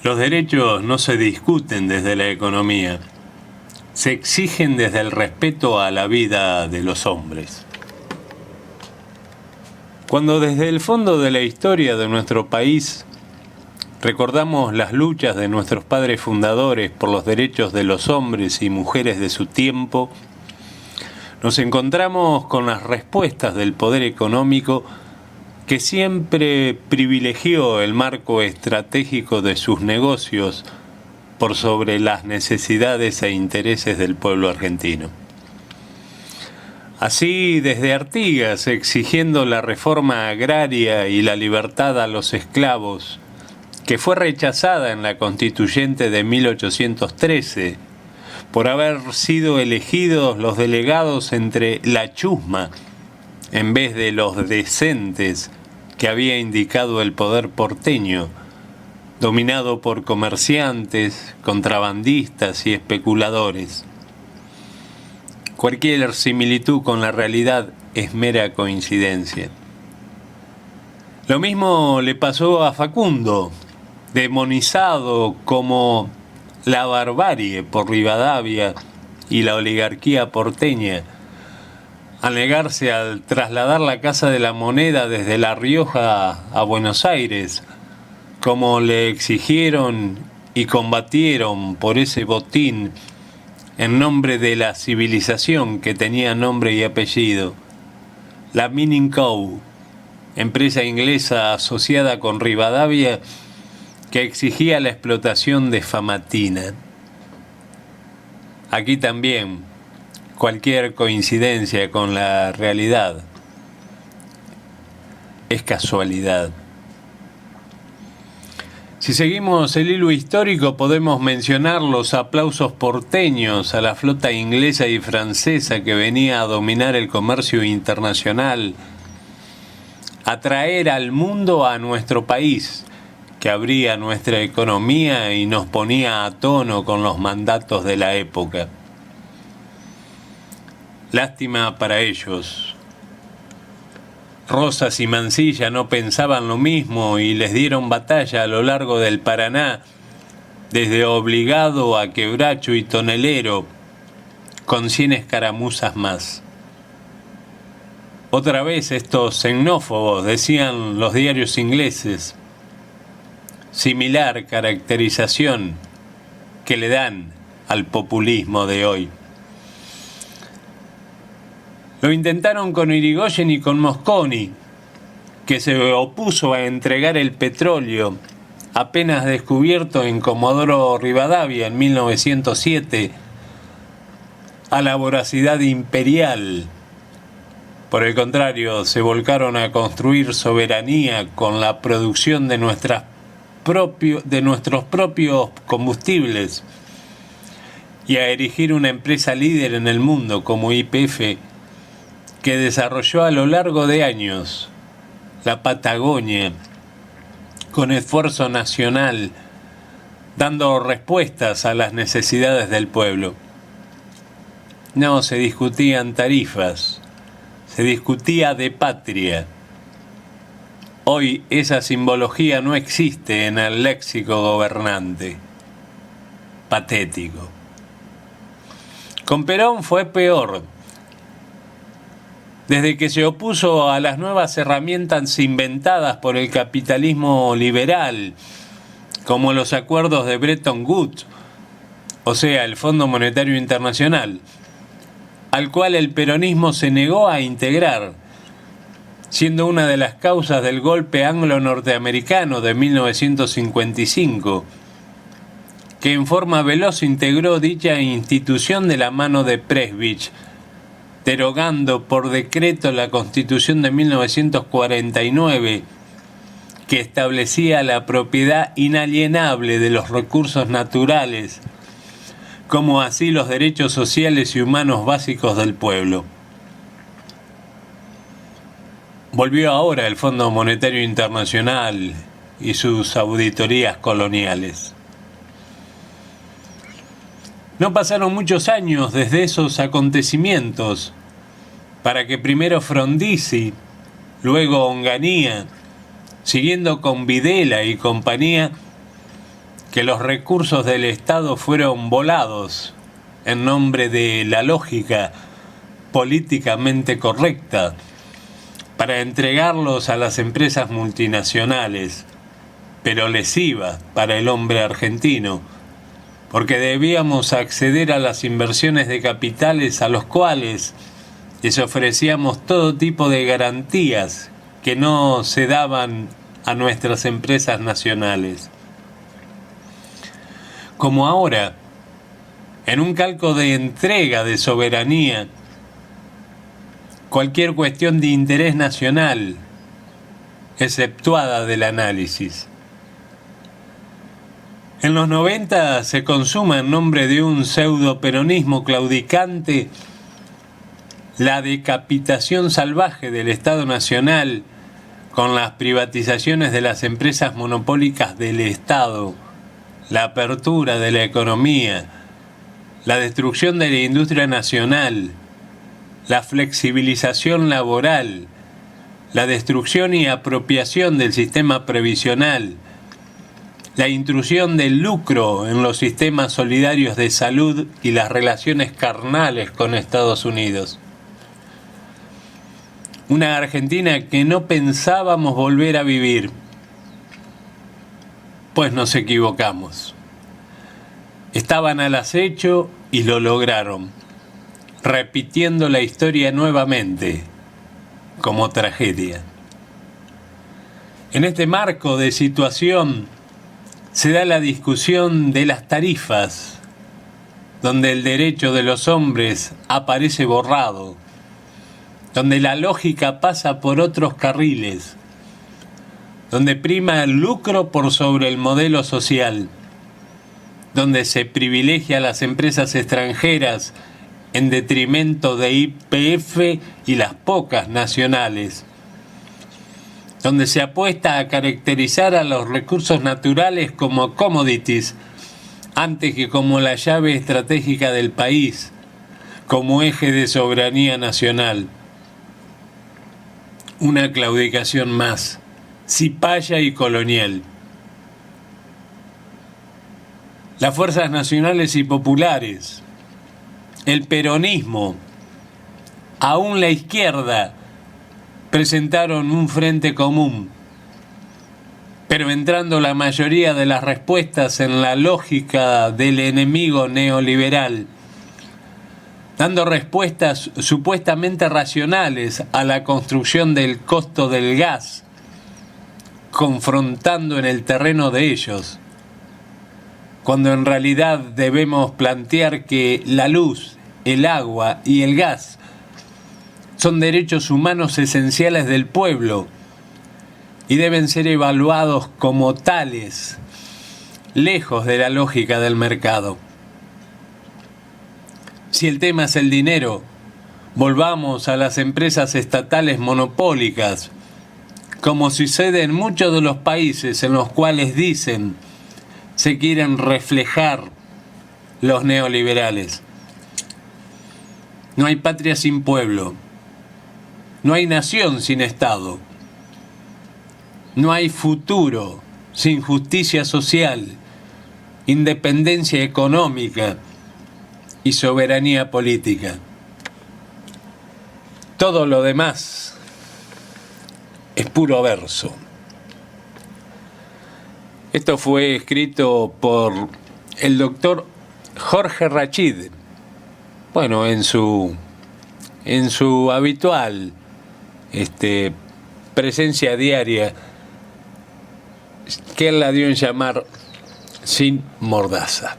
Los derechos no se discuten desde la economía, se exigen desde el respeto a la vida de los hombres. Cuando desde el fondo de la historia de nuestro país recordamos las luchas de nuestros padres fundadores por los derechos de los hombres y mujeres de su tiempo, nos encontramos con las respuestas del poder económico que siempre privilegió el marco estratégico de sus negocios por sobre las necesidades e intereses del pueblo argentino. Así, desde Artigas, exigiendo la reforma agraria y la libertad a los esclavos, que fue rechazada en la Constituyente de 1813, por haber sido elegidos los delegados entre la chusma, en vez de los decentes que había indicado el poder porteño, dominado por comerciantes, contrabandistas y especuladores. Cualquier similitud con la realidad es mera coincidencia. Lo mismo le pasó a Facundo, demonizado como la barbarie por Rivadavia y la oligarquía porteña, al negarse al trasladar la Casa de la Moneda desde La Rioja a Buenos Aires, como le exigieron y combatieron por ese botín en nombre de la civilización que tenía nombre y apellido, la Mining Co., empresa inglesa asociada con Rivadavia que exigía la explotación de Famatina. Aquí también cualquier coincidencia con la realidad es casualidad. Si seguimos el hilo histórico, podemos mencionar los aplausos porteños a la flota inglesa y francesa que venía a dominar el comercio internacional, a traer al mundo a nuestro país, que abría nuestra economía y nos ponía a tono con los mandatos de la época. Lástima para ellos. Rosas y Mansilla no pensaban lo mismo y les dieron batalla a lo largo del Paraná, desde Obligado a Quebracho y Tonelero, con 100 escaramuzas más. Otra vez estos xenófobos, decían los diarios ingleses, similar caracterización que le dan al populismo de hoy. Lo intentaron con Irigoyen y con Mosconi, que se opuso a entregar el petróleo apenas descubierto en Comodoro Rivadavia en 1907 a la voracidad imperial. Por el contrario, se volcaron a construir soberanía con la producción de nuestros propios combustibles y a erigir una empresa líder en el mundo como YPF, que desarrolló a lo largo de años la Patagonia con esfuerzo nacional, dando respuestas a las necesidades del pueblo. No se discutían tarifas, se discutía de patria. Hoy esa simbología no existe en el léxico gobernante. Patético. Con Perón fue peor. Desde que se opuso a las nuevas herramientas inventadas por el capitalismo liberal, como los acuerdos de Bretton Woods, o sea, el Fondo Monetario Internacional, al cual el peronismo se negó a integrar, siendo una de las causas del golpe anglo-norteamericano de 1955, que en forma veloz integró dicha institución de la mano de Presbich, derogando por decreto la Constitución de 1949, que establecía la propiedad inalienable de los recursos naturales, como así los derechos sociales y humanos básicos del pueblo. Volvió ahora el Fondo Monetario Internacional y sus auditorías coloniales. No pasaron muchos años desde esos acontecimientos para que primero Frondizi, luego Onganía, siguiendo con Videla y compañía, que los recursos del Estado fueron volados en nombre de la lógica políticamente correcta para entregarlos a las empresas multinacionales, pero lesivas para el hombre argentino, porque debíamos acceder a las inversiones de capitales a los cuales les ofrecíamos todo tipo de garantías que no se daban a nuestras empresas nacionales. Como ahora, en un calco de entrega de soberanía, cualquier cuestión de interés nacional, exceptuada del análisis. En los 90 se consuma en nombre de un pseudo-peronismo claudicante la decapitación salvaje del Estado Nacional con las privatizaciones de las empresas monopólicas del Estado, la apertura de la economía, la destrucción de la industria nacional, la flexibilización laboral, la destrucción y apropiación del sistema previsional, la intrusión del lucro en los sistemas solidarios de salud y las relaciones carnales con Estados Unidos. Una Argentina que no pensábamos volver a vivir. Pues nos equivocamos. Estaban al acecho y lo lograron, repitiendo la historia nuevamente, como tragedia. En este marco de situación se da la discusión de las tarifas, donde el derecho de los hombres aparece borrado, donde la lógica pasa por otros carriles, donde prima el lucro por sobre el modelo social, donde se privilegia a las empresas extranjeras en detrimento de YPF y las pocas nacionales, donde se apuesta a caracterizar a los recursos naturales como commodities antes que como la llave estratégica del país, como eje de soberanía nacional. Una claudicación más, cipaya y colonial. Las fuerzas nacionales y populares, el peronismo, aún la izquierda, presentaron un frente común, pero entrando la mayoría de las respuestas en la lógica del enemigo neoliberal, dando respuestas supuestamente racionales a la construcción del costo del gas, confrontando en el terreno de ellos, cuando en realidad debemos plantear que la luz, el agua y el gas son derechos humanos esenciales del pueblo y deben ser evaluados como tales, lejos de la lógica del mercado. Si el tema es el dinero, volvamos a las empresas estatales monopólicas, como sucede en muchos de los países en los cuales dicen se quieren reflejar los neoliberales. No hay patria sin pueblo, no hay nación sin Estado, no hay futuro sin justicia social, independencia económica y soberanía política. Todo lo demás es puro verso. Esto fue escrito por el doctor Jorge Rachid, bueno, en su habitual presencia diaria, que él la dio en llamar Sin Mordaza.